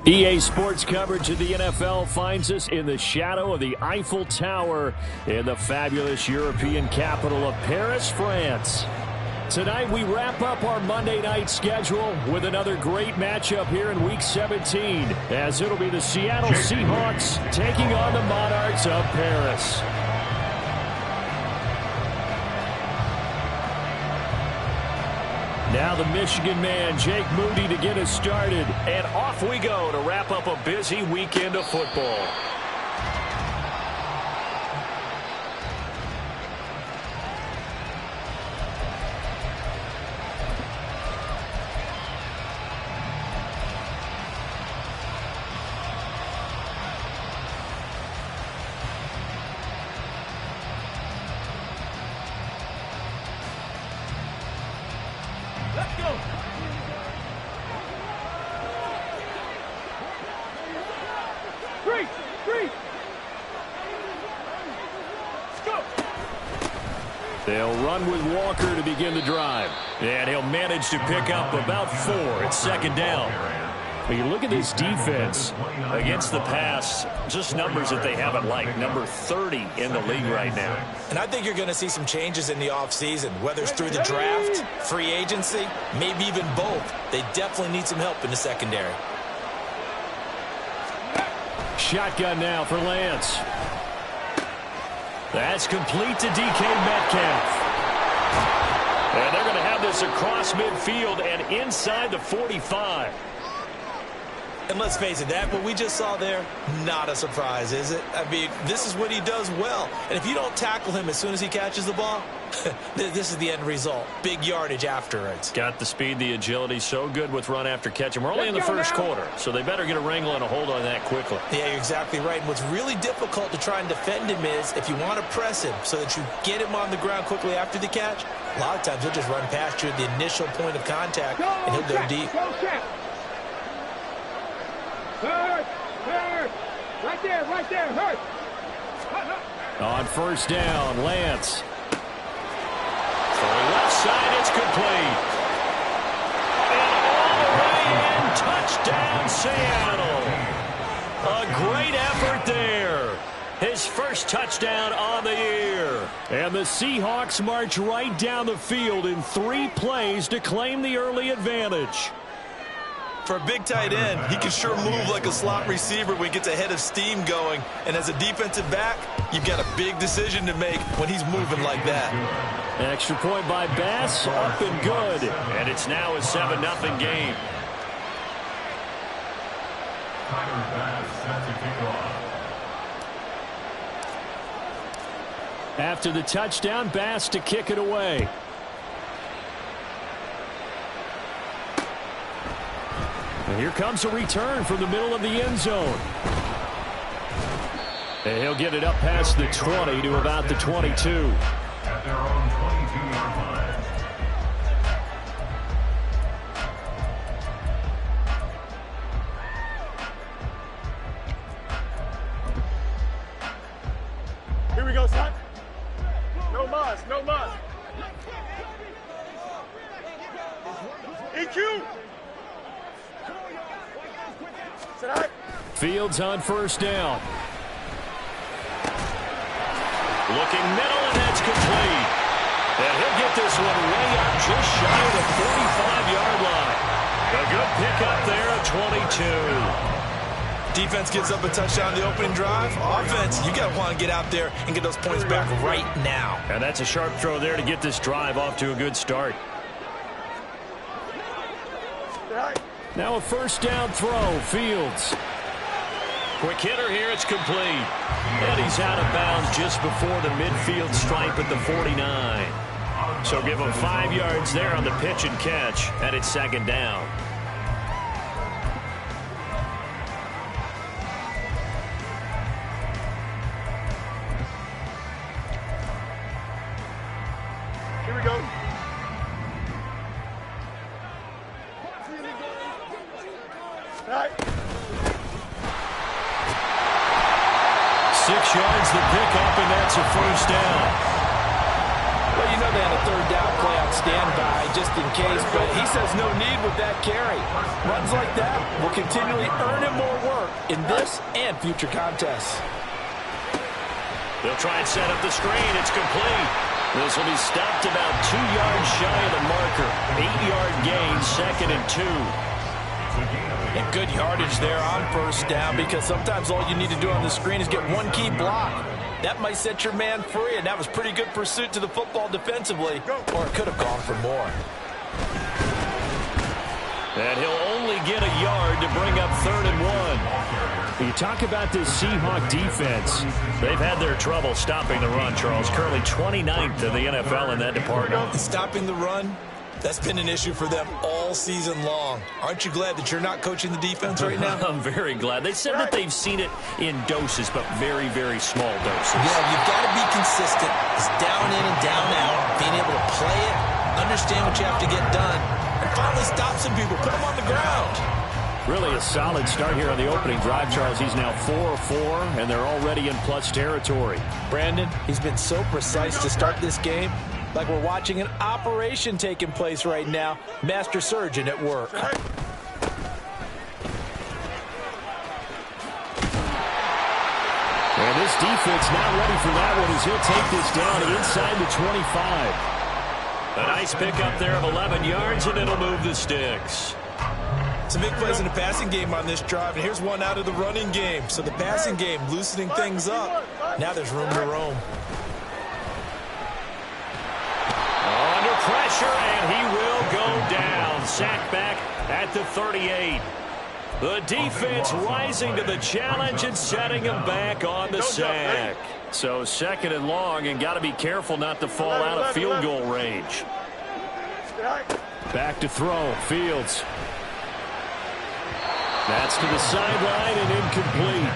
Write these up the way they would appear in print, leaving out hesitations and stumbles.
EA Sports coverage of the NFL finds us in the shadow of the Eiffel Tower in the fabulous European capital of Paris, France. Tonight we wrap up our Monday night schedule with another great matchup here in Week 17, as it'll be the Seattle Seahawks taking on the Monarchs of Paris. Now the Michigan man, Jake Moody, to get us started. And off we go to wrap up a busy weekend of football. They'll run with Walker to begin the drive. And he'll manage to pick up about 4 at second down. When you look at this defense against the pass, just numbers that they haven't liked. Number 30 in the league right now. And I think you're going to see some changes in the offseason, whether it's through the draft, free agency, maybe even both. They definitely need some help in the secondary. Shotgun now for Lance. That's complete to DK Metcalf. And they're going to have this across midfield and inside the 45. And let's face it, that what we just saw there, not a surprise, is it? I mean, this is what he does well. And if you don't tackle him as soon as he catches the ball, this is the end result. Big yardage afterwards. Got the speed, the agility, so good with run after catch. And we're only in the first quarter, so they better get a wrangle and a hold on that quickly. Yeah, you're exactly right. And what's really difficult to try and defend him is if you want to press him so that you get him on the ground quickly after the catch, a lot of times he'll just run past you at the initial point of contact, and he'll go deep. Hurt! Right there, hurt! On first down, Lance. For the left side, it's complete. And all the way in, touchdown, Seattle. A great effort there. His first touchdown on the year. And the Seahawks march right down the field in 3 plays to claim the early advantage. For a big tight end, he can sure move like a slot receiver when he gets a head of steam going. And as a defensive back, you've got a big decision to make when he's moving like that. Extra point by Bass, up and good. And it's now a 7-0 game. After the touchdown, Bass to kick it away. And here comes a return from the middle of the end zone. And he'll get it up past the 20 to about the 22. At their own 22-yard line. Here we go, son. No muss, no muss. EQ! Fields on first down. Looking middle, and that's complete. And he'll get this one way up just shy of the 45-yard line. A good pickup there at 22. Defense gives up a touchdown the opening drive. Offense, you got to want to get out there and get those points back right now. And that's a sharp throw there to get this drive off to a good start. Now a first down throw, Fields. Quick hitter here, it's complete. And he's out of bounds just before the midfield stripe at the 49. So give him 5 yards there on the pitch and catch, and it's second down. Right. 6 yards the pickup, and that's a first down. Well, you know they had a third down play on standby just in case, but he says no need with that carry. Runs like that will continually earn him more work in this and future contests. They'll try and set up the screen. It's complete. This will be stopped about 2 yards shy of the marker. 8-yard gain, 2nd and 2. And good yardage there on first down, because sometimes all you need to do on the screen is get one key block. That might set your man free, and that was pretty good pursuit to the football defensively, or it could have gone for more. And he'll only get a yard to bring up 3rd and 1. You talk about this Seahawk defense. They've had their trouble stopping the run, Charles. Currently 29th in the NFL in that department. Stopping the run, that's been an issue for them all season long. Aren't you glad that you're not coaching the defense right now? I'm very glad. They said that they've seen it in doses, but very, very small doses. Yeah, you've got to be consistent. It's down in and down out, being able to play it, understand what you have to get done, and finally stop some people, put them on the ground. Really a solid start here on the opening drive, Charles. He's now 4 of 4, and they're already in plus territory. Brandon, he's been so precise to start this game, like we're watching an operation taking place right now. Master surgeon at work. And this defense not ready for that one as he'll take this down inside the 25. A nice pickup there of 11 yards, and it'll move the sticks. Some big plays in the passing game on this drive, and here's one out of the running game. So the passing game loosening things up. Now there's room to roam. Under pressure, and he will go down. Sack back at the 38. The defense rising to the challenge and setting him back on the sack. So 2nd and long, and got to be careful not to fall out of field goal range. Back to throw, Fields. That's to the sideline and incomplete.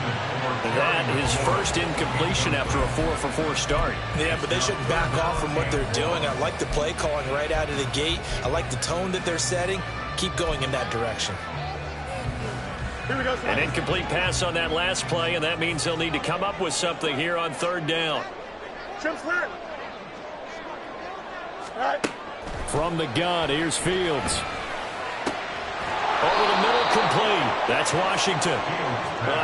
That his first incompletion after a 4-for-4 start. Yeah, but they shouldn't back off from what they're doing. I like the play calling right out of the gate. I like the tone that they're setting. Keep going in that direction. Here we go, An incomplete pass on that last play, and that means they'll need to come up with something here on 3rd down. Trim's clear. Right. From the gun, here's Fields. Over the middle, complete. That's Washington. A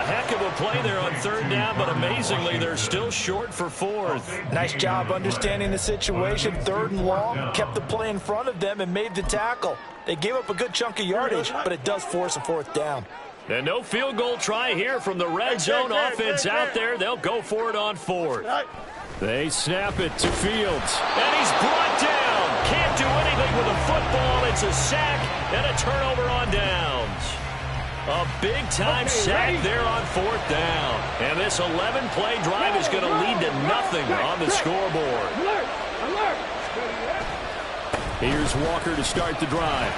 heck of a play there on 3rd down, but amazingly, they're still short for 4th. Nice job understanding the situation. 3rd and long, kept the play in front of them and made the tackle. They gave up a good chunk of yardage, but it does force a 4th down. And no field goal try here from the red zone offense out there. They'll go for it on 4th. They snap it to Fields. And he's brought down. Can't do anything with a football. It's a sack and a turnover on downs. A big-time sack there on 4th down. And this 11-play drive is going to lead to nothing on the scoreboard. Here's Walker to start the drive.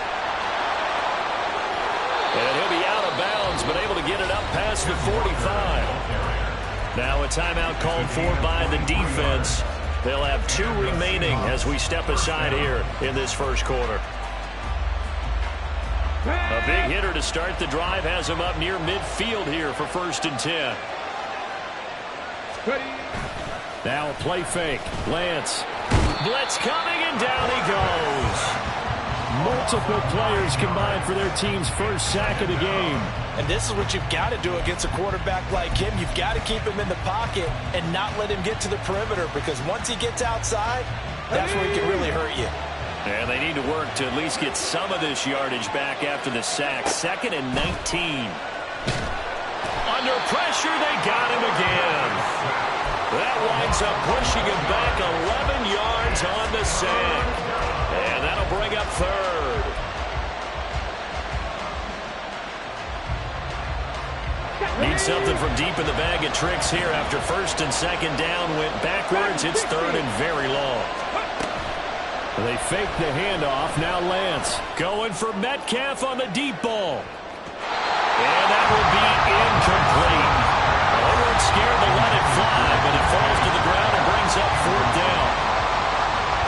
And he'll be out of bounds, but able to get it up past the 45. Now a timeout called for by the defense. They'll have 2 remaining as we step aside here in this first quarter. A big hitter to start the drive has him up near midfield here for 1st and 10. Now a play fake. Lance. Blitz coming, and down he goes. Multiple players combined for their team's first sack of the game. And this is what you've got to do against a quarterback like him. You've got to keep him in the pocket and not let him get to the perimeter, because once he gets outside, that's where he can really hurt you. And they need to work to at least get some of this yardage back after the sack. 2nd and 19. Under pressure, they got him again. That winds up pushing him back 11 yards on the sack. And that'll bring up 3rd. Need something from deep in the bag of tricks here after 1st and 2nd down went backwards. It's 3rd and very long. They fake the handoff. Now Lance going for Metcalf on the deep ball. And that will be incomplete. They weren't scared to let it fly, but it falls to the ground and brings up 4th down.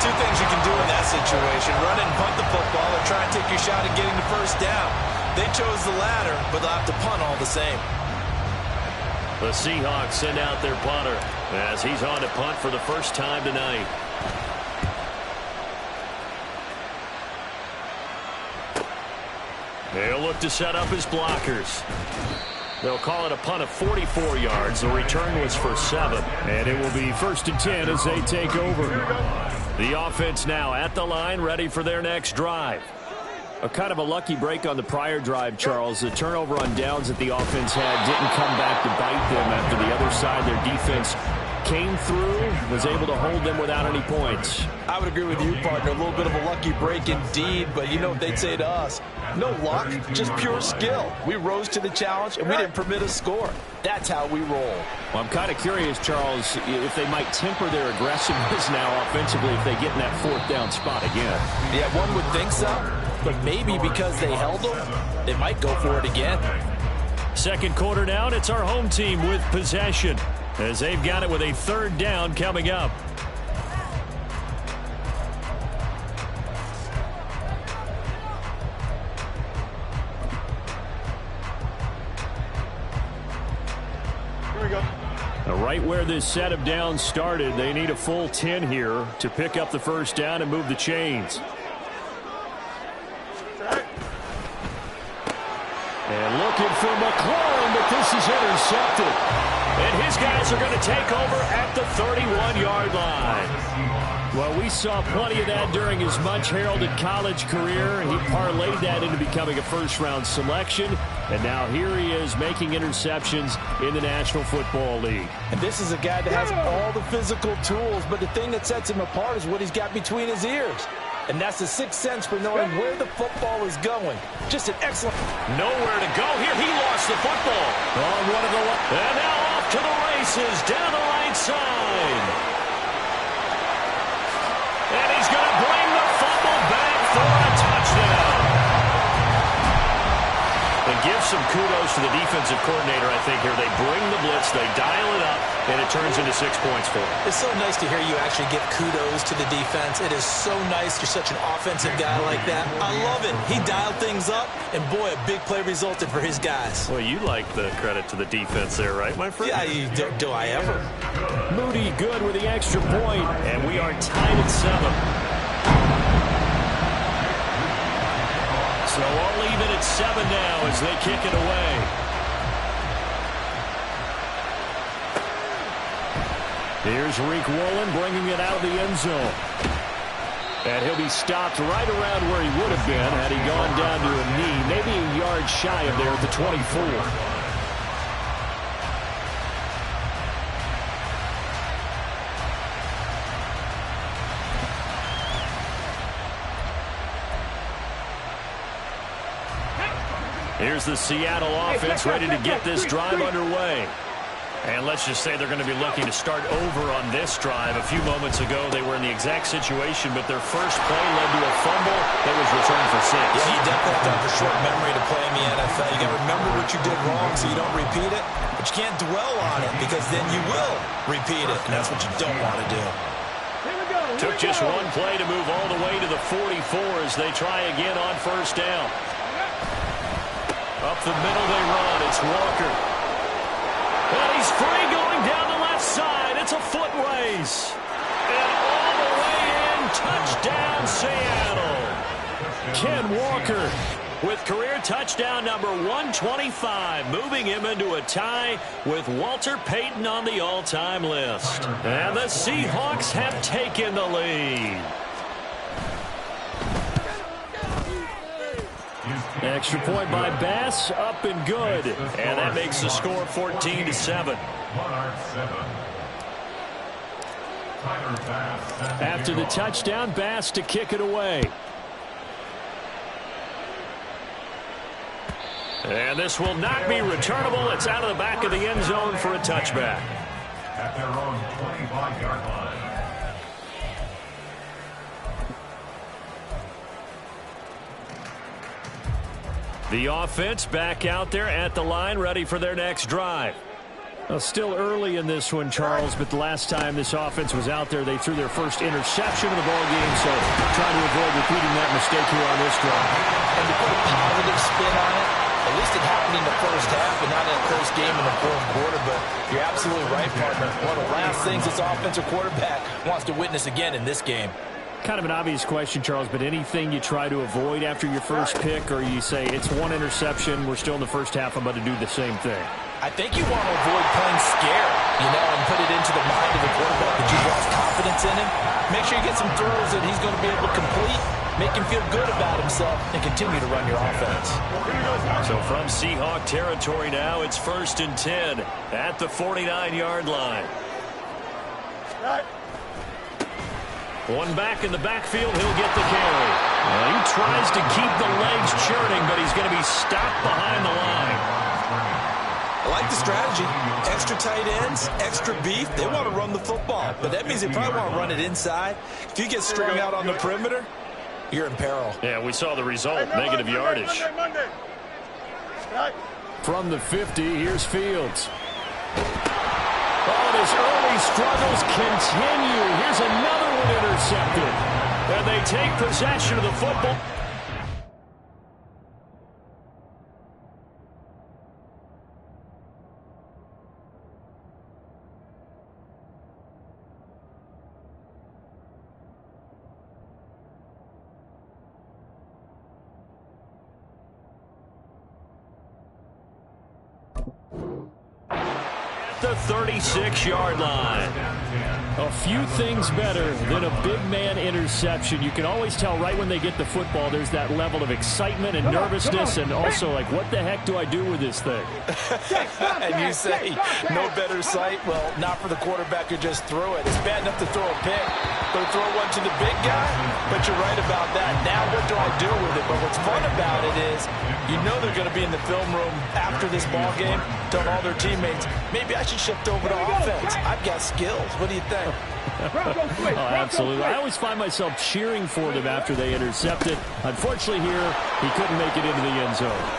2 things you can do in that situation: run and punt the football, or try and take your shot at getting the 1st down. They chose the latter, but they'll have to punt all the same. The Seahawks send out their punter as he's on to punt for the first time tonight. They'll look to set up his blockers. They'll call it a punt of 44 yards. The return was for 7. And it will be 1st and 10 as they take over. The offense now at the line, ready for their next drive. A kind of a lucky break on the prior drive, Charles. The turnover on downs that the offense had didn't come back to bite them after the other side. Their defense came through, was able to hold them without any points. I would agree with you, partner. A little bit of a lucky break indeed, but you know what they'd say to us. No luck, just pure skill. We rose to the challenge, and we didn't permit a score. That's how we roll. Well, I'm kind of curious, Charles, if they might temper their aggressiveness now offensively if they get in that 4th down spot again. Yeah, one would think so, but maybe because they held them, they might go for it again. Second quarter down, it's our home team with possession as they've got it with a 3rd down coming up. Here we go. Right where this set of downs started, they need a full 10 here to pick up the 1st down and move the chains. And looking for McLaurin, but this is intercepted. And his guys are going to take over at the 31-yard line. Well, we saw plenty of that during his much-heralded college career. He parlayed that into becoming a first-round selection. And now here he is making interceptions in the National Football League. And this is a guy that has all the physical tools, but the thing that sets him apart is what he's got between his ears. And that's the sixth sense for knowing where the football is going. Just an excellent... Nowhere to go here. He lost the football. On one of the... And now off to the races down the right side. And he's going to bring the fumble back for a touchdown. And give some kudos to the defensive coordinator, I think, here. They bring the blitz, they dial it up, and it turns into 6 points for them. It's so nice to hear you actually give kudos to the defense. It is so nice. You're such an offensive guy like that. I love it. He dialed things up, and boy, a big play resulted for his guys. Well, you like the credit to the defense there, right, my friend? Yeah, do I ever? Moody good with the extra point, and we are tied at 7. So I'll leave it at 7 now as they kick it away. Here's Reek Woolen bringing it out of the end zone. And he'll be stopped right around where he would have been had he gone down to a knee, maybe a yard shy of there at the 24. Here's the Seattle offense ready to get this drive underway. And let's just say they're going to be looking to start over on this drive. A few moments ago, they were in the exact situation, but their first play led to a fumble that was returned for 6. Yeah, you definitely have to have a short memory to play in the NFL. You got to remember what you did wrong so you don't repeat it, but you can't dwell on it because then you will repeat it, and that's what you don't want to do. Took just one play to move all the way to the 44 as they try again on 1st down. Up the middle they run. It's Walker. And he's free going down the left side. It's a foot race. And all the way in. Touchdown, Seattle. Ken Walker with career touchdown number 125, moving him into a tie with Walter Payton on the all-time list. And the Seahawks have taken the lead. Extra point by Bass, up and good. And that makes the score 14-7. After the touchdown, Bass to kick it away. And this will not be returnable. It's out of the back of the end zone for a touchback. At their own 25-yard line. The offense back out there at the line, ready for their next drive. Well, still early in this one, Charles, but the last time this offense was out there, they threw their first interception of the ball game, so trying to avoid repeating that mistake here on this drive. And to put a positive spin on it, game in the fourth quarter, but you're absolutely right, partner. One of the last things this offensive quarterback wants to witness again in this game. Kind of an obvious question, Charles, but anything you try to avoid after your first pick, or you say it's one interception, we're still in the first half, I'm about to do the same thing? I think you want to avoid playing scared, and put it into the mind of the quarterback that you've lost confidence in him. Make sure you get some throws that he's going to be able to complete, make him feel good about himself, and continue to run your offense. So from Seahawk territory now, it's 1st and 10 at the 49-yard line. One back in the backfield, he'll get the carry. Well, he tries to keep the legs churning, but he's going to be stopped behind the line. I like the strategy. Extra tight ends, extra beef. They want to run the football, but that means they probably want to run it inside. If you get strung out on the perimeter, you're in peril. Yeah, we saw the result, negative yardage. From the 50, here's Fields. Oh, his early struggles continue. Here's another one intercepted. And they take possession of the football. The 36-yard line. A few things better than a big man interception. You can always tell right when they get the football, there's that level of excitement and nervousness, and also like, what the heck do I do with this thing? And you say, no better sight? Well, not for the quarterback who just threw it. It's bad enough to throw a pick, but throw one to the big guy? But you're right about that. Now what do I do with it? But what's fun about it is, they're going to be in the film room after this ball game, telling all their teammates, maybe I should shift over to offense. I've got skills. What do you think? Oh, absolutely. I always find myself cheering for them after they intercept it. Unfortunately here, he couldn't make it into the end zone.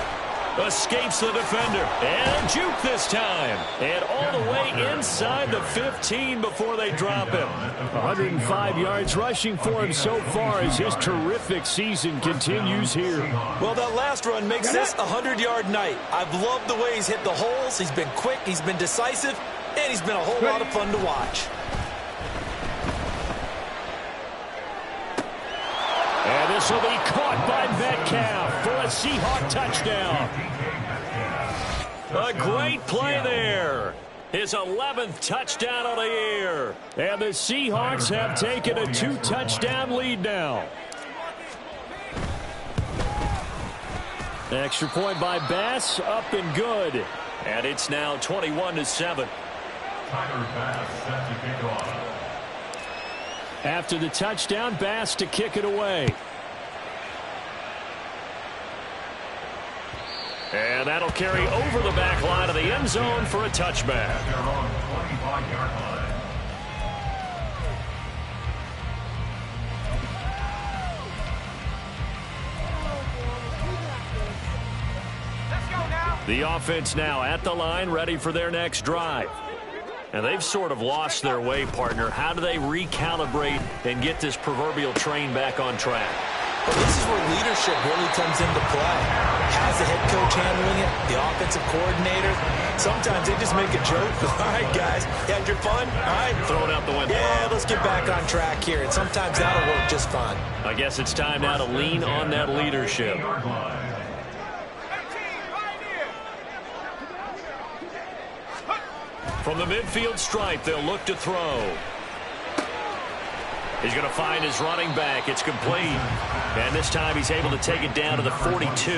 Escapes the defender. And juke this time. And all the way inside the 15 before they drop him. 105 yards rushing for him so far as his terrific season continues here. Well, that last run makes this a 100-yard night. I've loved the way he's hit the holes. He's been quick. He's been decisive. And he's been a whole lot of fun to watch. And this will be caught by Metcalf for a Seahawk touchdown. A great play there. His 11th touchdown of the year. And the Seahawks have taken a 2-touchdown lead now. Extra point by Bass, up and good. And it's now 21-7. After the touchdown, Bass to kick it away. And that'll carry over the back line of the end zone for a touchback. The offense now at the line, ready for their next drive. And they've sort of lost their way, partner. How do they recalibrate and get this proverbial train back on track? Well, this is where leadership really comes into play. How's the head coach handling it? The offensive coordinator? Sometimes they just make a joke. All right, guys, you had your fun? All right. Throw it out the window. Yeah, let's get back on track here. And sometimes that'll work just fine. I guess it's time now to lean on that leadership. From the midfield stripe, they'll look to throw. He's going to find his running back. It's complete. And this time he's able to take it down to the 42.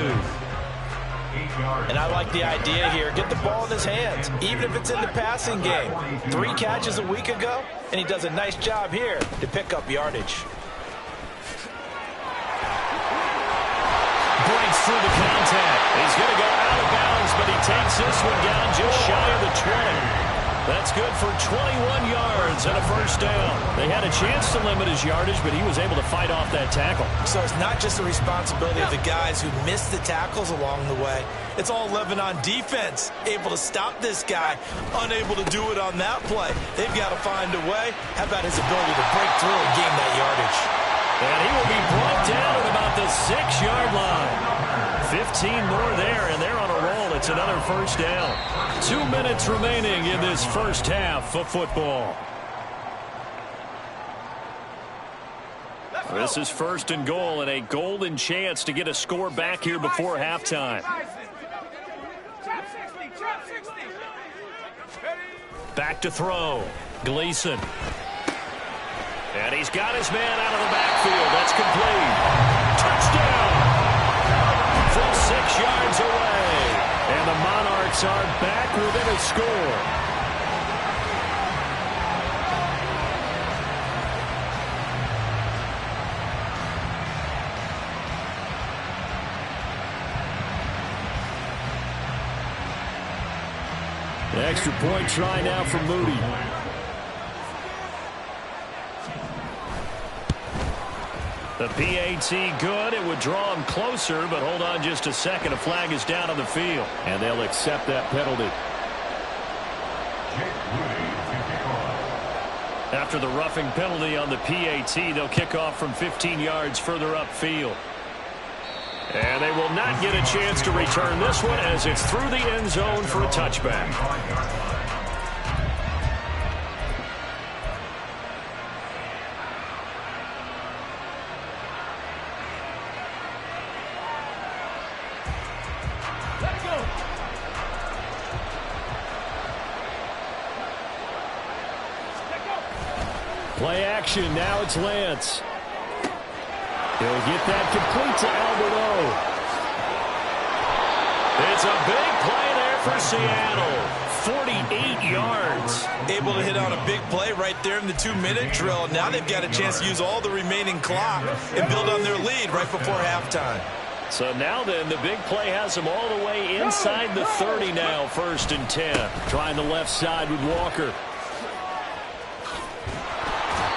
And I like the idea here. Get the ball in his hands, even if it's in the passing game. 3 catches a week ago, and he does a nice job here to pick up yardage. Breaks through the contact. He's going to go out of bounds, but he takes this one down just shy of the 20. That's good for 21 yards and a first down. They had a chance to limit his yardage, but he was able to fight off that tackle. So it's not just the responsibility of the guys who missed the tackles along the way. It's all 11 on defense, able to stop this guy, unable to do it on that play. They've got to find a way. How about his ability to break through and gain that yardage? And he will be brought down at about the 6-yard line. 15 more there, and they're on a roll. It's another first down. 2 minutes remaining in this first half of football. This is 1st and goal and a golden chance to get a score back here before halftime. Back to throw. Gleason. And he's got his man out of the backfield. That's complete. Touchdown. Full 6 yards away. And the Monarchs are back within a score. The extra point try now for Moody. The PAT good. It would draw him closer, but hold on just a second. A flag is down on the field, and they'll accept that penalty. After the roughing penalty on the PAT, they'll kick off from 15 yards further upfield. And they will not get a chance to return this one as it's through the end zone for a touchback. Play action. Now it's Lance. He'll get that complete to Alberto. It's a big play there for Seattle. 48 yards. Able to hit on a big play right there in the 2-minute drill. Now they've got a chance to use all the remaining clock and build on their lead right before halftime. So now then, the big play has them all the way inside the 30 now, 1st and 10. Trying the left side with Walker.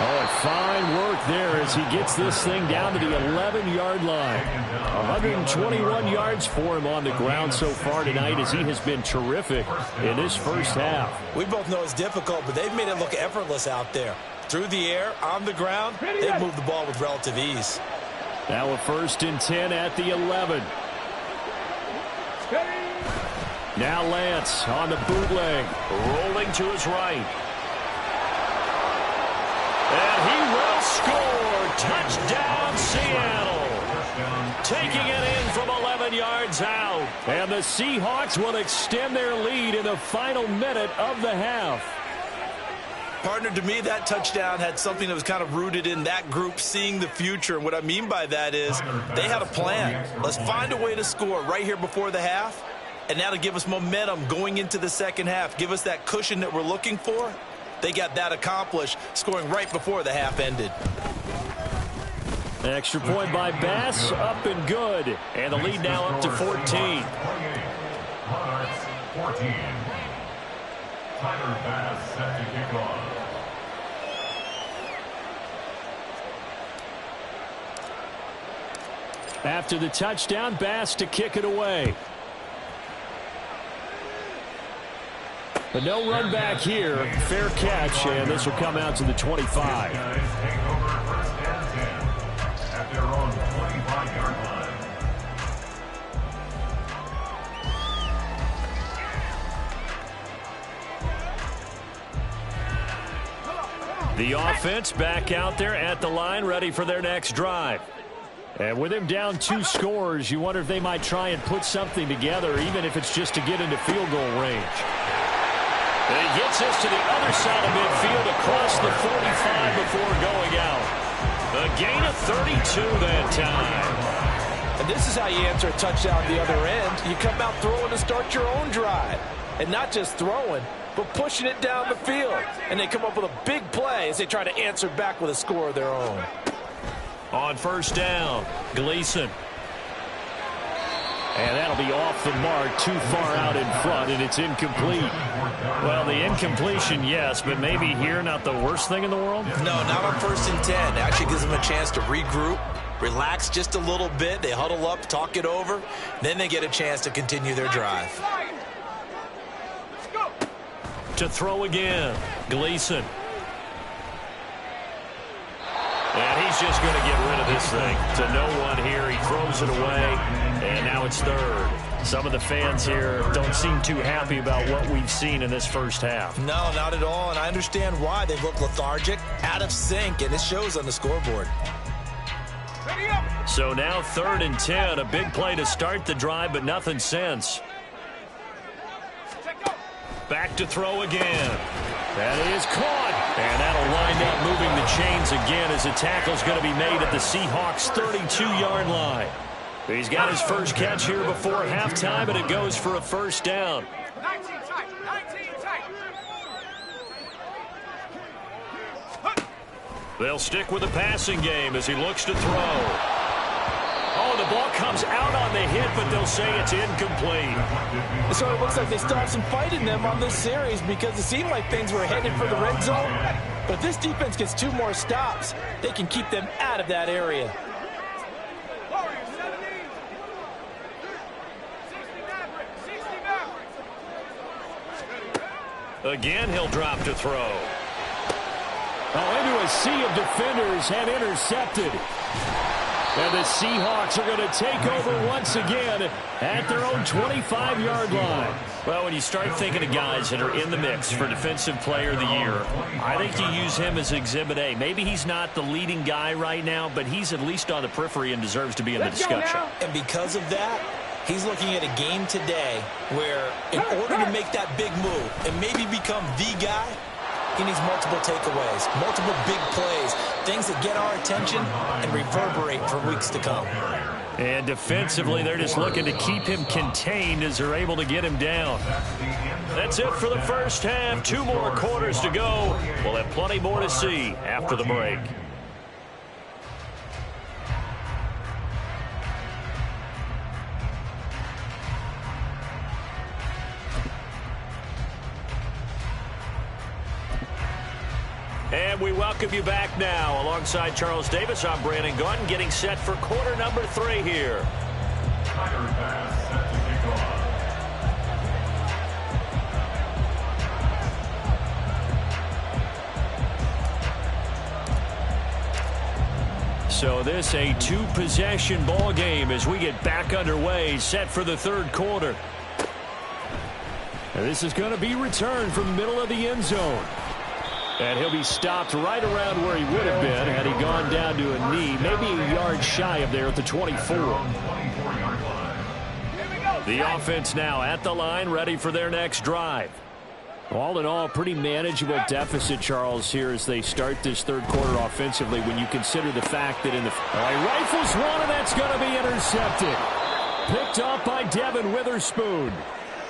Oh, fine work there as he gets this thing down to the 11-yard line. 121 yards for him on the ground so far tonight as he has been terrific in this first half. We both know it's difficult, but they've made it look effortless out there. Through the air, on the ground, they've moved the ball with relative ease. Now a 1st and 10 at the 11. Now Lance on the bootleg, rolling to his right. And he will score. Touchdown, Seattle. Taking it in from 11 yards out. And the Seahawks will extend their lead in the final minute of the half. Partner, to me, that touchdown had something that was kind of rooted in that group seeing the future. And what I mean by that is they had a plan. Let's find a way to score right here before the half. And that'll give us momentum going into the second half. Give us that cushion that we're looking for. They got that accomplished, scoring right before the half ended. Extra point by Bass, up and good. And the lead now up to 14. 14. Tyler Bass set to kick off. After the touchdown, Bass to kick it away. But no run back here. Fair catch, and this will come out to the 25. Guys take over 1st and 10 at their own 25-yard line. The offense back out there at the line, ready for their next drive. And with him down 2 scores, you wonder if they might try and put something together, even if it's just to get into field goal range. And he gets this to the other side of midfield across the 45 before going out. A gain of 32 that time. And this is how you answer a touchdown the other end. You come out throwing to start your own drive. And not just throwing, but pushing it down the field. And they come up with a big play as they try to answer back with a score of their own. On 1st down, Gleason. And that'll be off the mark, too far out in front, and it's incomplete. Well, the incompletion, yes, but maybe here not the worst thing in the world? No, not on 1st and 10. It actually gives them a chance to regroup, relax just a little bit. They huddle up, talk it over. Then they get a chance to continue their drive. To throw again, Gleason. And he's just going to get rid of this thing to no one here. He throws it away, and now it's 3rd. Some of the fans here don't seem too happy about what we've seen in this first half. No, not at all, and I understand why. They look lethargic, out of sync, and it shows on the scoreboard. So now 3rd and 10, a big play to start the drive, but nothing since. Back to throw again. That is caught. And that'll wind up moving the chains again as the tackle's going to be made at the Seahawks' 32-yard line. He's got his first catch here before halftime, and it goes for a first down. 19 tight, 19 tight. They'll stick with the passing game as he looks to throw. Oh, the ball comes out on the hit, but they'll say it's incomplete. It sort of looks like they still have some fight in them on this series because it seemed like things were headed for the red zone. But if this defense gets 2 more stops, they can keep them out of that area. Again, he'll drop to throw. Oh, into a sea of defenders and intercepted. And the Seahawks are going to take over once again at their own 25-yard line. Well, when you start thinking of guys that are in the mix for Defensive Player of the Year, I think you use him as Exhibit A. Maybe he's not the leading guy right now, but he's at least on the periphery and deserves to be in the discussion. And because of that, he's looking at a game today where in order to make that big move and maybe become the guy, he needs multiple takeaways, multiple big plays, things that get our attention and reverberate for weeks to come. And defensively, they're just looking to keep him contained as they're able to get him down. That's it for the first half. 2 more quarters to go. We'll have plenty more to see after the break. And we welcome you back now. Alongside Charles Davis, I'm Brandon Gaudin, getting set for quarter number 3 here. So this a 2-possession ball game as we get back underway, set for the 3rd quarter. And this is going to be returned from the middle of the end zone. And he'll be stopped right around where he would have been had he gone down to a knee, maybe a yard shy of there at the 24. The offense now at the line, ready for their next drive. All in all, pretty manageable deficit, Charles, here as they start this 3rd quarter offensively when you consider the fact that in the... rifles one, and that's going to be intercepted. Picked up by Devin Witherspoon.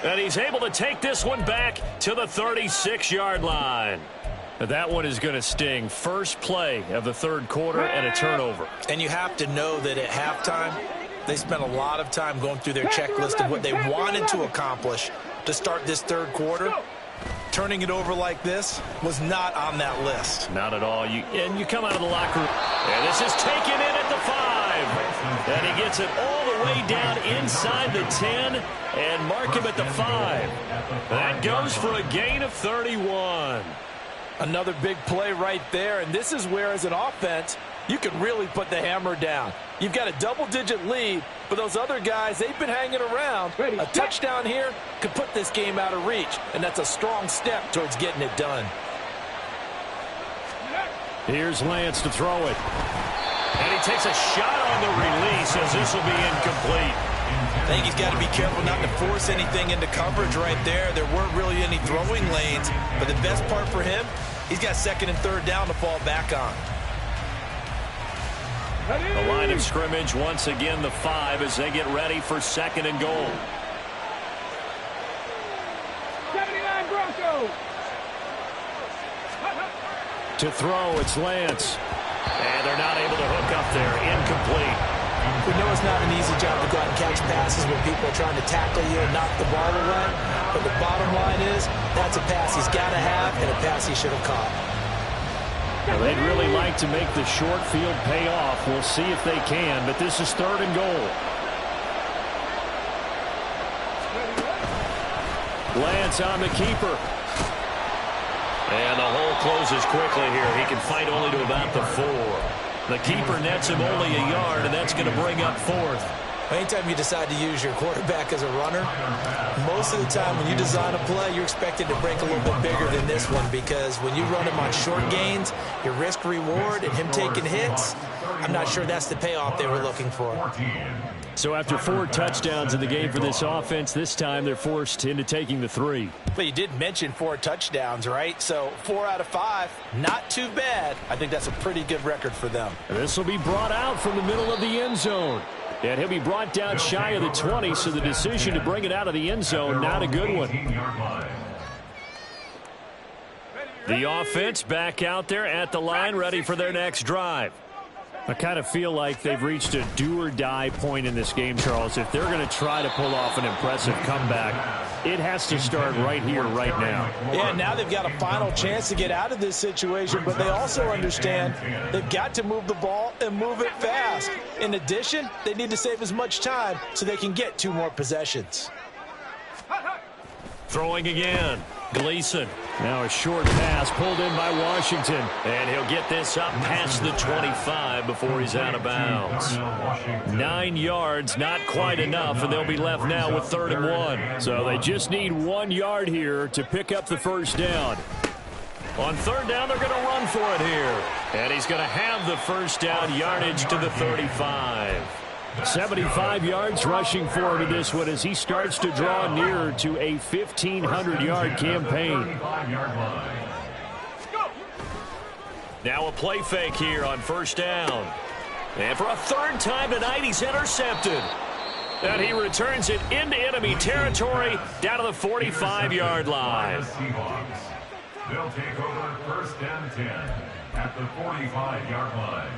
And he's able to take this one back to the 36-yard line. That one is going to sting. First play of the 3rd quarter and a turnover. And you have to know that at halftime, they spent a lot of time going through their checklist of what they wanted to accomplish to start this 3rd quarter. Turning it over like this was not on that list. Not at all. And you come out of the locker room. And this is taken in at the 5. And he gets it all the way down inside the 10 and mark him at the 5. That goes for a gain of 31. Another big play right there, and this is where, as an offense, you can really put the hammer down. You've got a double-digit lead, but those other guys, they've been hanging around. A touchdown here could put this game out of reach, and that's a strong step towards getting it done. Here's Lance to throw it. And he takes a shot on the release as this will be incomplete. I think he's got to be careful not to force anything into coverage right there. There weren't really any throwing lanes, but the best part for him, he's got 2nd and 3rd down to fall back on. The line of scrimmage once again the 5 as they get ready for 2nd and goal. 79 Broncos. To throw, it's Lance. And they're not able to hook up there. Incomplete. We know it's not an easy job to go out and catch passes when people are trying to tackle you and knock the ball away. But the bottom line is, that's a pass he's got to have and a pass he should have caught. Well, they'd really like to make the short field pay off. We'll see if they can, but this is 3rd and goal. Lance on the keeper. And the hole closes quickly here. He can fight only to about the 4. The keeper nets him only a yard, and that's going to bring up 4th. Anytime you decide to use your quarterback as a runner, most of the time when you design a play, you're expected to break a little bit bigger than this one, because when you run him on short gains, your risk-reward and him taking hits, I'm not sure that's the payoff they were looking for. So after 4 touchdowns in the game for this offense, this time they're forced into taking the 3. But you did mention 4 touchdowns, right? So 4 out of 5, not too bad. I think that's a pretty good record for them. This will be brought out from the middle of the end zone. And he'll be brought down shy of the 20, so the decision to bring it out of the end zone, not a good one. The offense back out there at the line, ready for their next drive. I kind of feel like they've reached a do-or-die point in this game, Charles. If they're going to try to pull off an impressive comeback, it has to start right here, right now. Yeah, now they've got a final chance to get out of this situation, but they also understand they've got to move the ball and move it fast. In addition, they need to save as much time so they can get 2 more possessions. Throwing again. Gleason. Now a short pass pulled in by Washington. And he'll get this up past the 25 before he's out of bounds. 9 yards, not quite enough, and they'll be left now with 3rd and 1. So they just need 1 yard here to pick up the first down. On 3rd down, they're going to run for it here. And he's going to have the first down, yardage to the 35. 75 yards rushing forward in this one as he starts to draw nearer to a 1,500-yard campaign. Now a play fake here on 1st down. And for a 3rd time tonight, he's intercepted. And he returns it into enemy territory down to the 45-yard line. They'll take over 1st and 10 at the 45-yard line.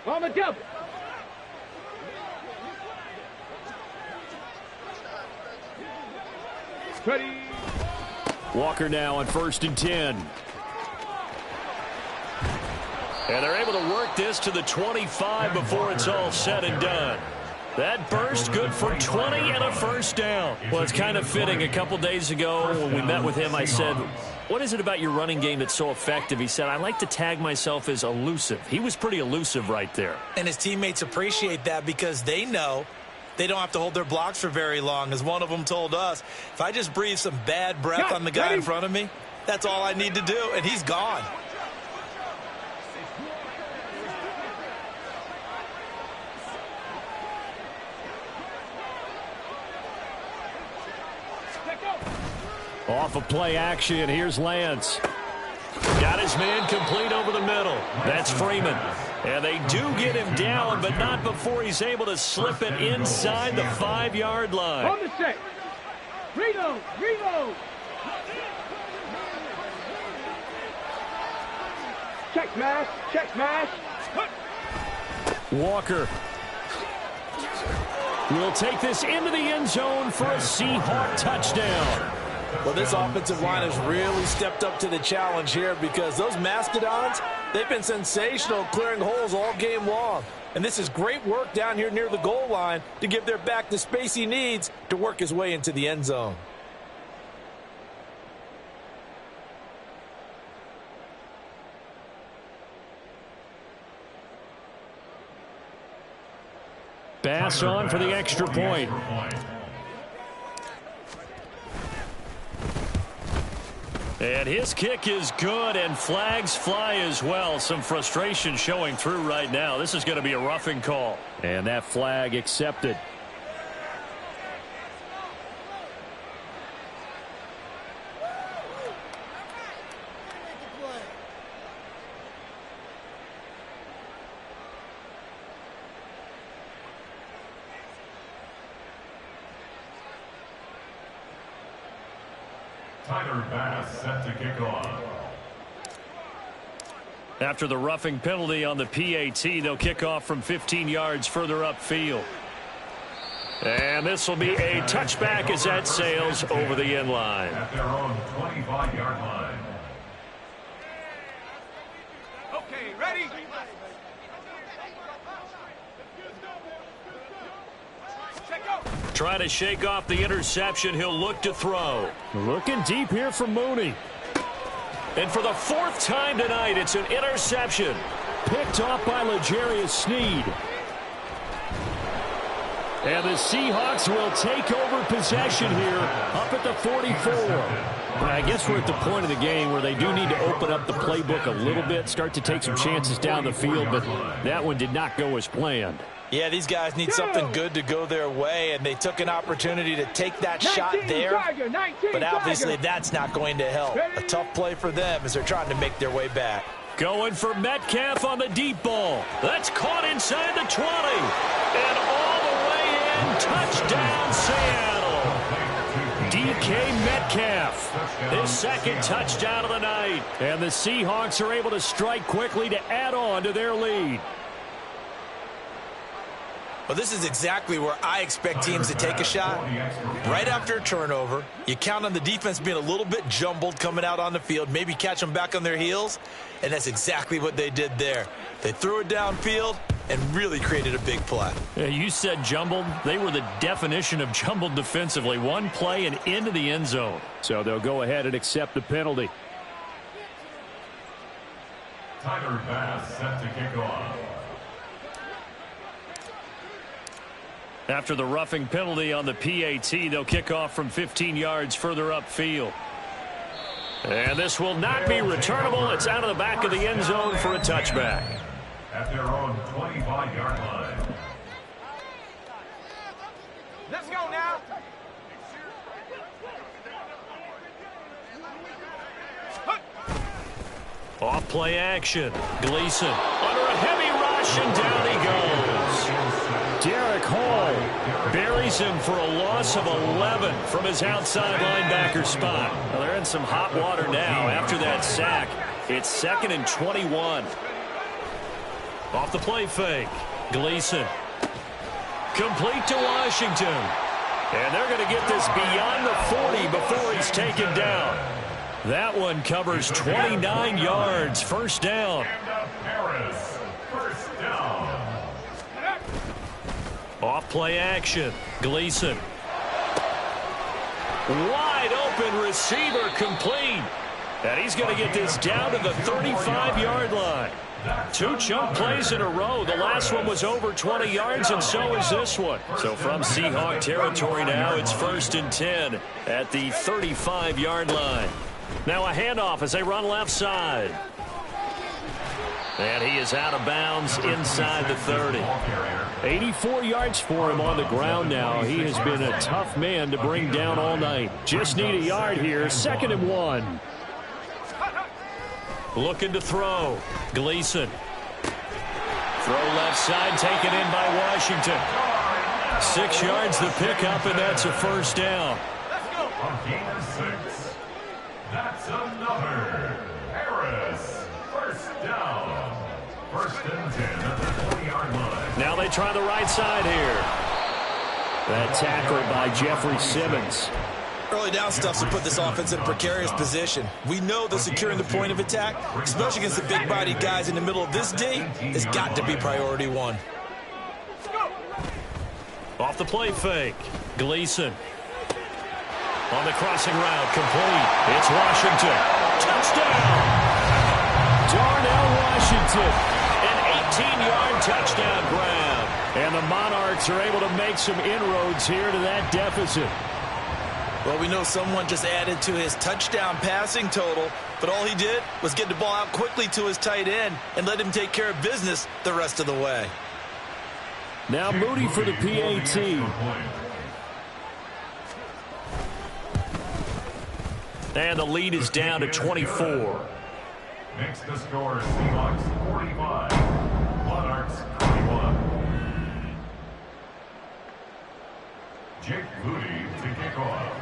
On the double. Ready. Walker now on 1st and 10. And they're able to work this to the 25 before it's all said and done. That burst good for 20 and a first down. Well, it's kind of fitting. A couple days ago when we met with him, I said, what is it about your running game that's so effective? He said, I like to tag myself as elusive. He was pretty elusive right there. And his teammates appreciate that because they know they don't have to hold their blocks for very long. As one of them told us, if I just breathe some bad breath on the guy in front of me, that's all I need to do, and he's gone. Off of play action, here's Lance. Got his man complete over the middle. That's Freeman. And they do get him down, but not before he's able to slip it inside the 5-yard line. On the set. Reload. Check smash. Walker will take this into the end zone for a Seahawk touchdown. Well, this offensive line has really stepped up to the challenge here because those Mastodons, they've been sensational clearing holes all game long. And this is great work down here near the goal line to give their back the space he needs to work his way into the end zone. Bass on for the extra point. And his kick is good, and flags fly as well. Some frustration showing through right now. This is going to be a roughing call. And that flag accepted. Set to kick off. After the roughing penalty on the PAT, they'll kick off from 15 yards further upfield. And this will be a touchback as that sails over the end line. At their own 25-yard line. Okay, ready. Trying to shake off the interception. He'll look to throw. Looking deep here for Mooney. And for the fourth time tonight, it's an interception. Picked off by L'Jarius Sneed. And the Seahawks will take over possession here up at the 44. I guess we're at the point of the game where they do need to open up the playbook a little bit, start to take some chances down the field, but that one did not go as planned. Yeah, these guys need something good to go their way, and they took an opportunity to take that shot there. But obviously that's not going to help. A tough play for them as they're trying to make their way back. Going for Metcalf on the deep ball. That's caught inside the 20. And all the way in. Touchdown, Seattle. DK Metcalf. His second touchdown of the night. And the Seahawks are able to strike quickly to add on to their lead. Well, this is exactly where I expect teams to take a shot. Right after a turnover, you count on the defense being a little bit jumbled coming out on the field, maybe catch them back on their heels, and that's exactly what they did there. They threw it downfield and really created a big play. Yeah, you said jumbled. They were the definition of jumbled defensively. One play and into the end zone. So they'll go ahead and accept the penalty. Tyler Bass set to kick off. After the roughing penalty on the PAT, they'll kick off from 15 yards further upfield. And this will not be returnable. It's out of the back of the end zone for a touchback. At their own 25-yard line. Let's go now. Off play action. Gleason under a heavy rush, and down he goes. Derek Hall buries him for a loss of 11 from his outside linebacker spot. Well, they're in some hot water now after that sack. It's 2nd and 21. Off the play fake. Gleason. Complete to Washington. And they're going to get this beyond the 40 before he's taken down. That one covers 29 yards. First down. First down. Off play action. Gleason. Wide open receiver complete. And he's going to get this down to the 35-yard line. 2 chunk plays in a row. The last one was over 20 yards, and so is this one. So from Seahawk territory now, it's 1st and 10 at the 35-yard line. Now a handoff as they run left side. And he is out of bounds inside the 30. 84 yards for him on the ground now. He has been a tough man to bring down all night. Just need a yard here. 2nd and 1. Looking to throw. Gleason. Throw left side, taken in by Washington. 6 yards the pickup, and that's a first down. On gain of 6. That's another. Harris. First down. 1st and 10 at the 20-yard line. Now they try the right side here. That tackle by Jeffrey Simmons. Early down stuff to put this offense in a precarious position. We know that securing the point of attack, especially against the big-bodied guys in the middle of this D, has got to be priority 1. Off the play fake. Gleason. On the crossing route, complete. It's Washington. Touchdown! Darnell Washington. An 18-yard touchdown grab. And the Monarchs are able to make some inroads here to that deficit. Well, we know someone just added to his touchdown passing total, but all he did was get the ball out quickly to his tight end and let him take care of business the rest of the way. Now Moody for the PAT. And the lead is down to 24. Makes the score Seahawks 45. Monarchs 21. Jake Moody to kick off.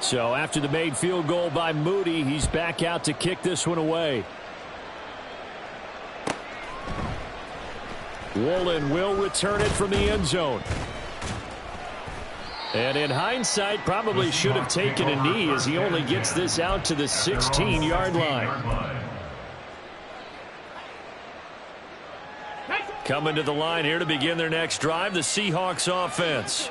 So after the made field goal by Moody, he's back out to kick this one away. Woolen will return it from the end zone. And in hindsight, probably should have taken a knee as he only gets this out to the 16-yard line. Coming to the line here to begin their next drive, the Seahawks offense.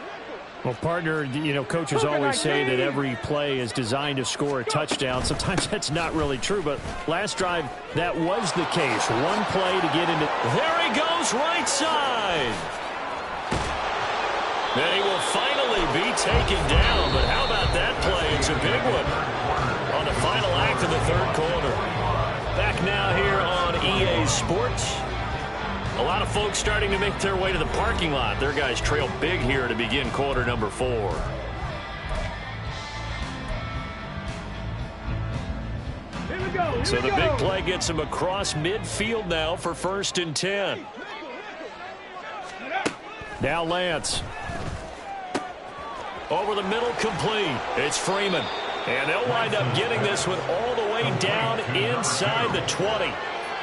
Well, partner, you know, coaches always say that every play is designed to score a touchdown. Sometimes that's not really true, but last drive, that was the case. One play to get into. There he goes, right side. And he will finally be taken down, but how about that play? It's a big one on the final act of the third quarter. Back now here on EA Sports. A lot of folks starting to make their way to the parking lot. Their guys trail big here to begin quarter number 4. So the big play gets him across midfield now for 1st and 10. Now Lance. Over the middle, complete. It's Freeman. And they'll wind up getting this one all the way down inside the 20.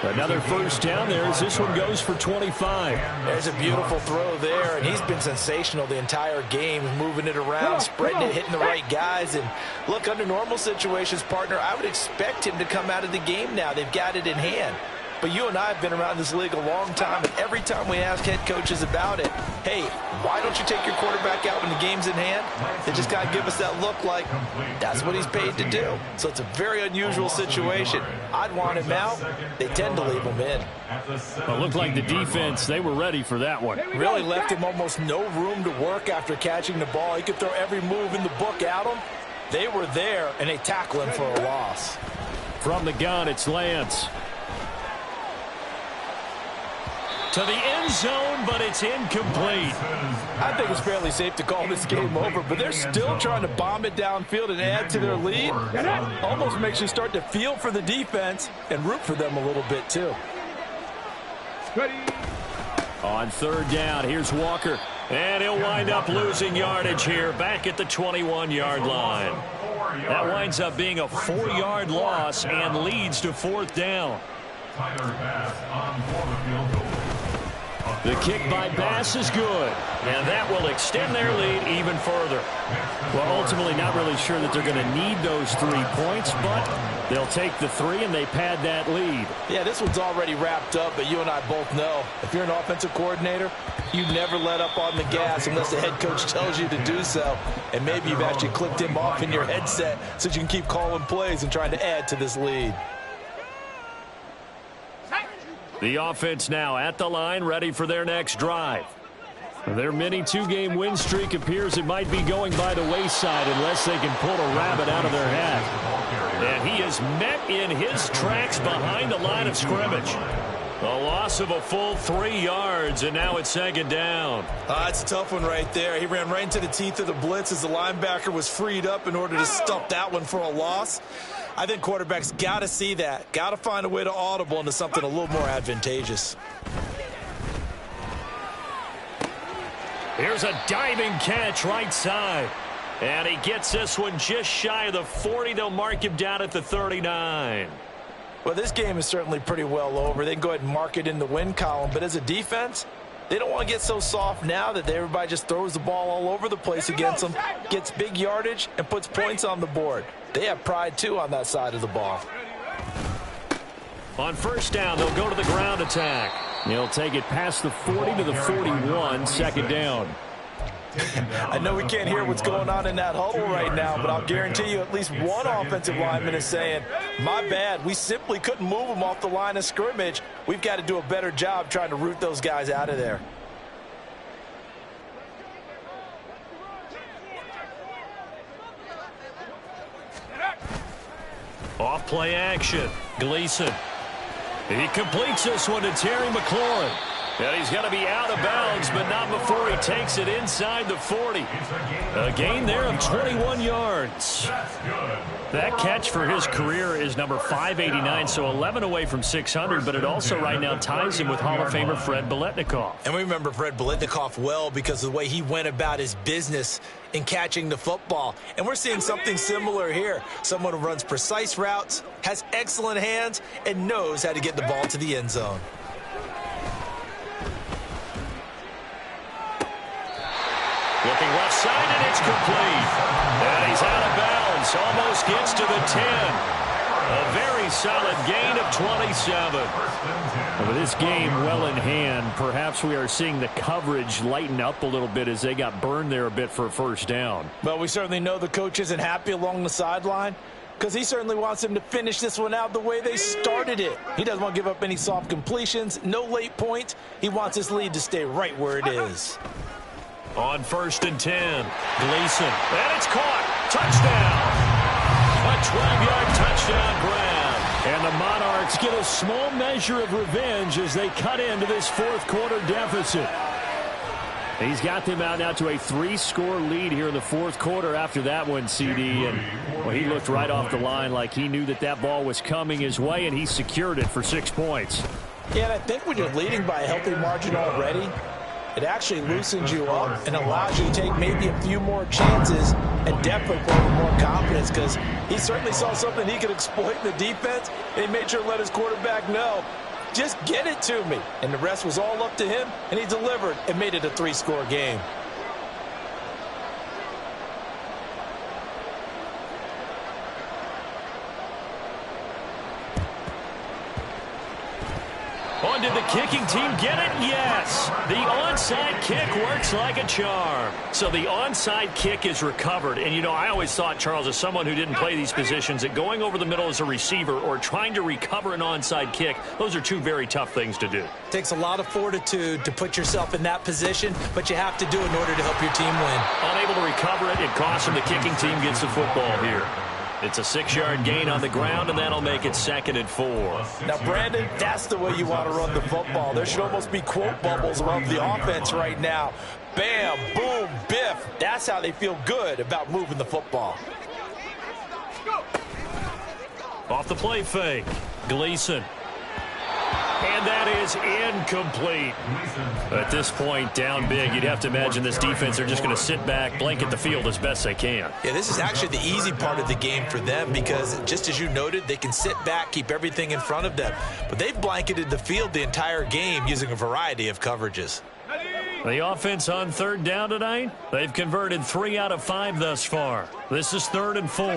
Another first down there as this one goes for 25. There's a beautiful throw there, and he's been sensational the entire game, moving it around, spreading it, hitting the right guys. And look, under normal situations, partner, I would expect him to come out of the game now. They've got it in hand. But you and I have been around this league a long time, and every time we ask head coaches about it, hey, why don't you take your quarterback out when the game's in hand? They just got to give us that look like that's what he's paid to do. So it's a very unusual situation. I'd want him out. They tend to leave him in. Well, it looked like the defense, they were ready for that one. Really left him almost no room to work after catching the ball. He could throw every move in the book at him. They were there, and they tackle him for a loss. From the gun, it's Lance. To the end zone, but it's incomplete. I think it's fairly safe to call this game over, but they're still trying to bomb it downfield and add to their lead. Almost makes you start to feel for the defense and root for them a little bit, too. On 3rd down, here's Walker. And he'll wind up losing yardage here back at the 21-yard line. That winds up being a 4-yard loss and leads to 4th down. The kick by Bass is good, and that will extend their lead even further. Well, ultimately not really sure that they're going to need those 3 points, but they'll take the 3 and they pad that lead. Yeah, this one's already wrapped up, but you and I both know if you're an offensive coordinator, you never let up on the gas unless the head coach tells you to do so. And maybe you've actually clicked him off in your headset so you can keep calling plays and trying to add to this lead. The offense now at the line, ready for their next drive. Their mini 2-game win streak appears it might be going by the wayside unless they can pull a rabbit out of their hat. And he is met in his tracks behind the line of scrimmage. A loss of a full 3 yards, and now it's 2nd down. It's a tough one right there. He ran right into the teeth of the blitz as the linebacker was freed up in order to stuff that one for a loss. I think quarterbacks got to see that. Got to find a way to audible into something a little more advantageous. Here's a diving catch right side. And he gets this one just shy of the 40. They'll mark him down at the 39. Well, this game is certainly pretty well over. They can go ahead and mark it in the win column. But as a defense, they don't want to get so soft now that everybody just throws the ball all over the place against them, gets big yardage, and puts points on the board. They have pride, too, on that side of the ball. On 1st down, they'll go to the ground attack. He'll take it past the 40 to the 41, 2nd down. I know we can't hear what's going on in that huddle right now, but I'll guarantee you at least one offensive lineman is saying, my bad, we simply couldn't move them off the line of scrimmage. We've got to do a better job trying to root those guys out of there. Off play action. Gleason. He completes this one to Terry McLaurin. And he's going to be out of bounds, but not before he takes it inside the 40. A gain there of 21 yards. That catch for his career is number 589, so 11 away from 600, but it also right now ties him with Hall of Famer Fred Biletnikoff. And we remember Fred Biletnikoff well because of the way he went about his business in catching the football. And we're seeing something similar here. Someone who runs precise routes, has excellent hands, and knows how to get the ball to the end zone. Looking left side, and it's complete. And he's out of bounds. Almost gets to the 10. A very solid gain of 27. With this game well in hand, perhaps we are seeing the coverage lighten up a little bit as they got burned there a bit for a first down. Well, we certainly know the coach isn't happy along the sideline because he certainly wants them to finish this one out the way they started it. He doesn't want to give up any soft completions, no late points. He wants his lead to stay right where it is. On 1st and 10, Gleason. And it's caught. Touchdown. A 12-yard touchdown grab. And the Monarchs get a small measure of revenge as they cut into this fourth quarter deficit. He's got them out now to a 3-score lead here in the fourth quarter after that one, CD. And well, he looked right off the line like he knew that that ball was coming his way, and he secured it for 6 points. Yeah, and I think when you're leading by a healthy margin already, it actually loosens you up and allows you to take maybe a few more chances and definitely play with more confidence because he certainly saw something he could exploit in the defense, and he made sure to let his quarterback know, just get it to me. And the rest was all up to him, and he delivered and made it a 3-score game. On did the kicking team get it? Yes. The onside kick works like a charm. So the onside kick is recovered. And, you know, I always thought, Charles, as someone who didn't play these positions, that going over the middle as a receiver or trying to recover an onside kick, those are two very tough things to do. Takes a lot of fortitude to put yourself in that position, but you have to do it in order to help your team win. Unable to recover it, it costs him. The kicking team gets the football here. It's a 6-yard gain on the ground, and that'll make it 2nd and 4. Now, Brandon, that's the way you want to run the football. There should almost be quote bubbles around the offense right now. Bam, boom, biff. That's how they feel good about moving the football. Off the play fake, Gleason. And that is incomplete. At this point, down big, you'd have to imagine this defense, they're just going to sit back, blanket the field as best they can. Yeah, this is actually the easy part of the game for them because, just as you noted, they can sit back, keep everything in front of them. But they've blanketed the field the entire game using a variety of coverages. The offense on 3rd down tonight, they've converted 3 out of 5 thus far. This is 3rd and 4.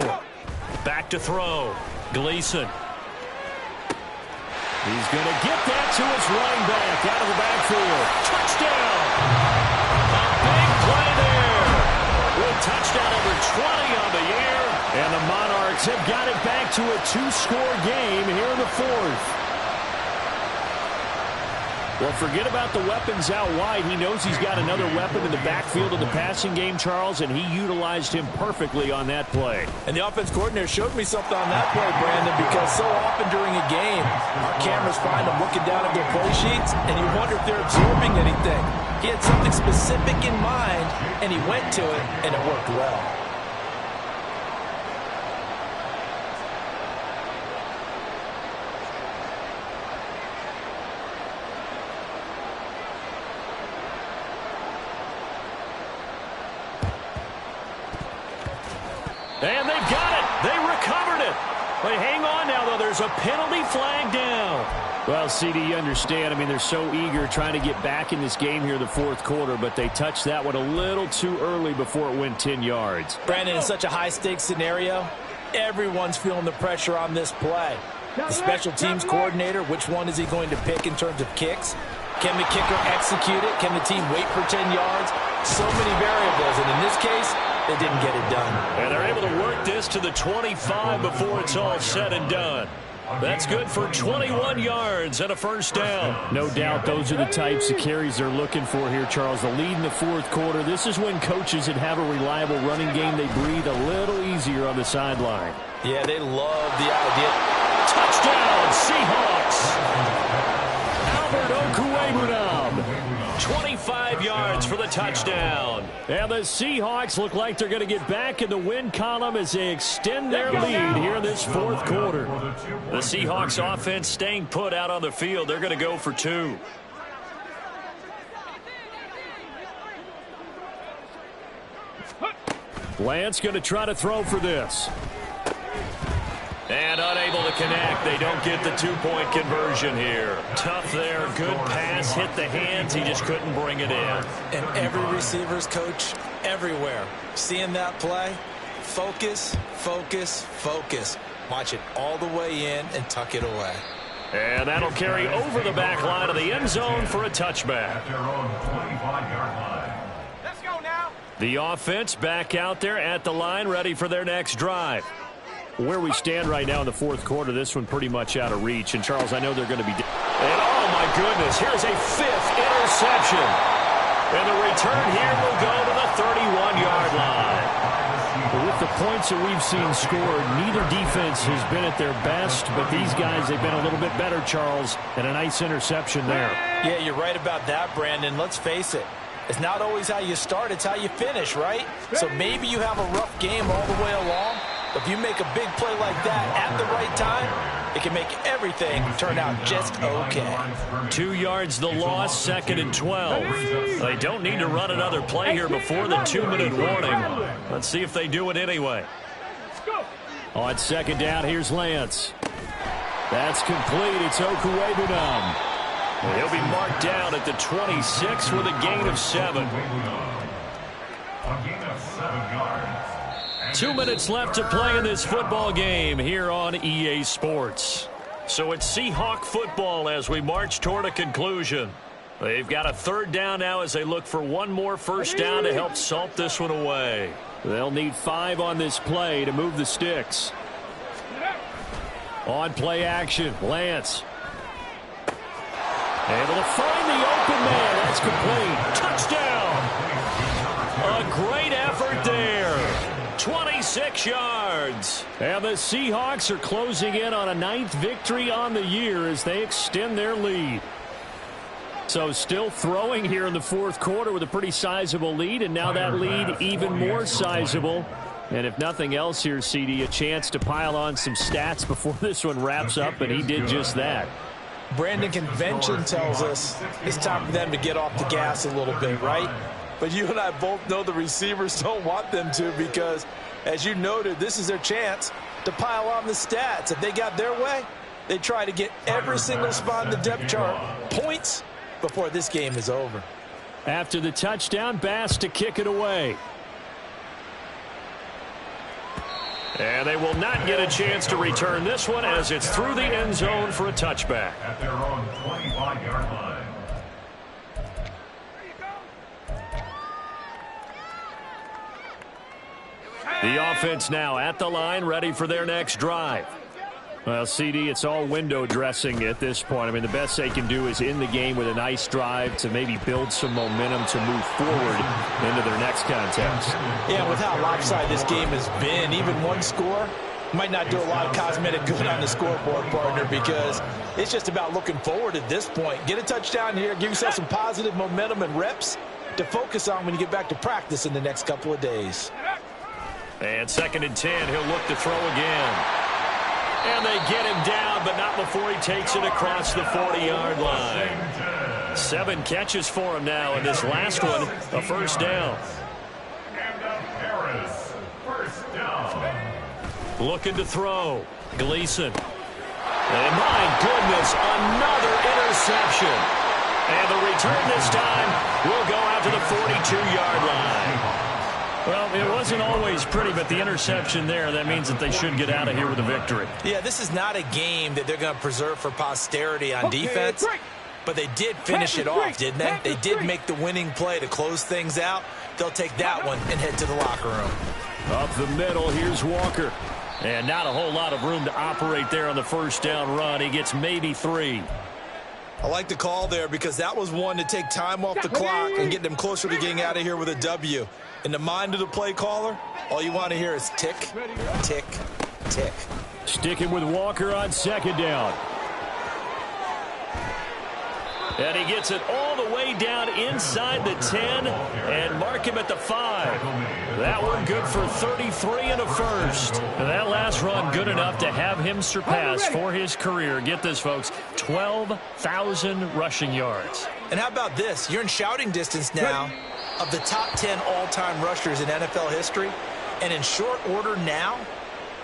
Back to throw, Gleason. He's going to get that to his running back out of the backfield. Touchdown! A big play there. With touchdown number 20 on the year. And the Monarchs have got it back to a 2-score game here in the fourth. Well, forget about the weapons out wide. He knows he's got another weapon in the backfield of the passing game, Charles, and he utilized him perfectly on that play. And the offense coordinator showed me something on that play, Brandon, because so often during a game, our cameras find them looking down at their play sheets, and you wonder if they're absorbing anything. He had something specific in mind, and he went to it, and it worked well. And they've got it. They recovered it. But hang on now, though. There's a penalty flag down. Well, CD, you understand. I mean, they're so eager trying to get back in this game here in the fourth quarter, but they touched that one a little too early before it went 10 yards. Brandon, in such a high-stakes scenario, everyone's feeling the pressure on this play. The special teams coordinator, which one is he going to pick in terms of kicks? Can the kicker execute it? Can the team wait for 10 yards? So many variables, and in this case, they didn't get it done. And they're able to work this to the 25 before it's all said and done. That's good for 21 yards and a first down. No doubt those are the types of carries they're looking for here, Charles. The lead in the fourth quarter. This is when coaches that have a reliable running game, they breathe a little easier on the sideline. Yeah, they love the idea. Touchdown, Seahawks. Albert Okwuegbunam. 25 yards for the touchdown. And the Seahawks look like they're going to get back in the win column as they extend their lead here in this fourth quarter. The Seahawks offense staying put out on the field. They're going to go for 2. Lance going to try to throw for this. And unable to connect. They don't get the 2-point conversion here. Tough there. Good pass. Hit the hands. He just couldn't bring it in. And every receiver's coach everywhere. Seeing that play, focus, focus, focus. Watch it all the way in and tuck it away. And that'll carry over the back line of the end zone for a touchback. At their own 25-yard line. Let's go now. The offense back out there at the line, ready for their next drive. Where we stand right now in the fourth quarter, this one pretty much out of reach. And, Charles, I know they're going to be... And, oh, my goodness, here's a 5th interception. And the return here will go to the 31-yard line. With the points that we've seen scored, neither defense has been at their best, but these guys, they've been a little bit better, Charles, and a nice interception there. Yeah, you're right about that, Brandon. Let's face it. It's not always how you start, it's how you finish, right? So maybe you have a rough game all the way along, but if you make a big play like that at the right time, it can make everything turn out just okay. 2 yards the loss, 2nd and 12. They don't need to run another play here before the 2-minute warning. Let's see if they do it anyway. On 2nd down, here's Lance. That's complete. It's Okuwebunam. He'll be marked down at the 26 with a gain of 7. A gain of 7 yards. 2 minutes left to play in this football game here on EA Sports. So it's Seahawk football as we march toward a conclusion. They've got a 3rd down now as they look for one more first down to help salt this one away. They'll need 5 on this play to move the sticks. On play action, Lance. Able to find the open man. That's complete. Touchdown. A great effort there. 26 yards. And the Seahawks are closing in on a 9th victory on the year as they extend their lead. So still throwing here in the fourth quarter with a pretty sizable lead, and now that lead even more sizable. And if nothing else here, CD, a chance to pile on some stats before this one wraps up, and he did just that. Brandon, convention tells us it's time for them to get off the gas a little bit, right? But you and I both know the receivers don't want them to because, as you noted, this is their chance to pile on the stats. If they got their way, they try to get every single spot in the depth chart points before this game is over. After the touchdown, Bass to kick it away. And they will not get a chance to return this one as it's through the end zone for a touchback. At their own 25-yard line. The offense now at the line, ready for their next drive. Well, CD, it's all window dressing at this point. I mean, the best they can do is in the game with a nice drive to maybe build some momentum to move forward into their next contest. Yeah, with how lopsided this game has been, even one score might not do a lot of cosmetic good on the scoreboard, partner, because it's just about looking forward at this point. Get a touchdown here, give yourself some positive momentum and reps to focus on when you get back to practice in the next couple of days. And 2nd and 10, he'll look to throw again. And they get him down, but not before he takes it across the 40-yard line. 7 catches for him now, and this last one, a first down. And Harris, first down. Looking to throw. Gleason. And my goodness, another interception. And the return this time will go out to the 42-yard line. Well, it wasn't always pretty, but the interception there, that means that they should get out of here with a victory. Yeah, this is not a game that they're going to preserve for posterity on defense, but they did finish it off, didn't they? They did make the winning play to close things out. They'll take that one and head to the locker room. Up the middle, here's Walker. And not a whole lot of room to operate there on the first down run. He gets maybe 3. I like the call there because that was one to take time off the clock and get them closer to getting out of here with a W. In the mind of the play caller, all you want to hear is tick, tick, tick. Sticking with Walker on 2nd down. And he gets it all the way down inside the 10 and mark him at the 5. That one good for 33 and a first. And that last run good enough to have him surpass for his career. Get this, folks, 12,000 rushing yards. And how about this? You're in shouting distance now of the top 10 all-time rushers in NFL history. And in short order now,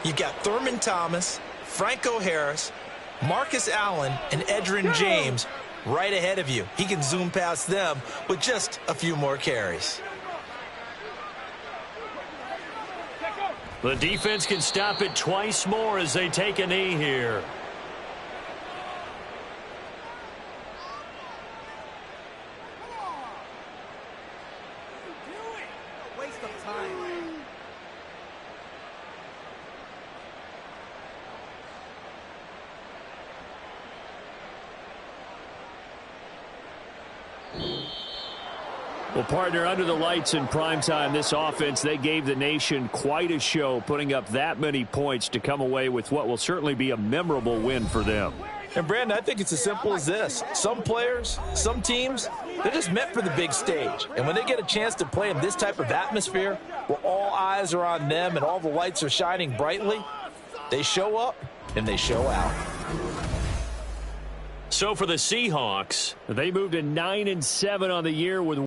you've got Thurman Thomas, Franco Harris, Marcus Allen, and Edgerrin James right ahead of you. He can zoom past them with just a few more carries. The defense can stop it twice more as they take a knee here. Well, partner, under the lights in primetime, this offense, they gave the nation quite a show, putting up that many points to come away with what will certainly be a memorable win for them. And, Brandon, I think it's as simple as this. Some players, some teams, they're just meant for the big stage. And when they get a chance to play in this type of atmosphere where all eyes are on them and all the lights are shining brightly, they show up and they show out. So for the Seahawks, they moved to 9-7 on the year with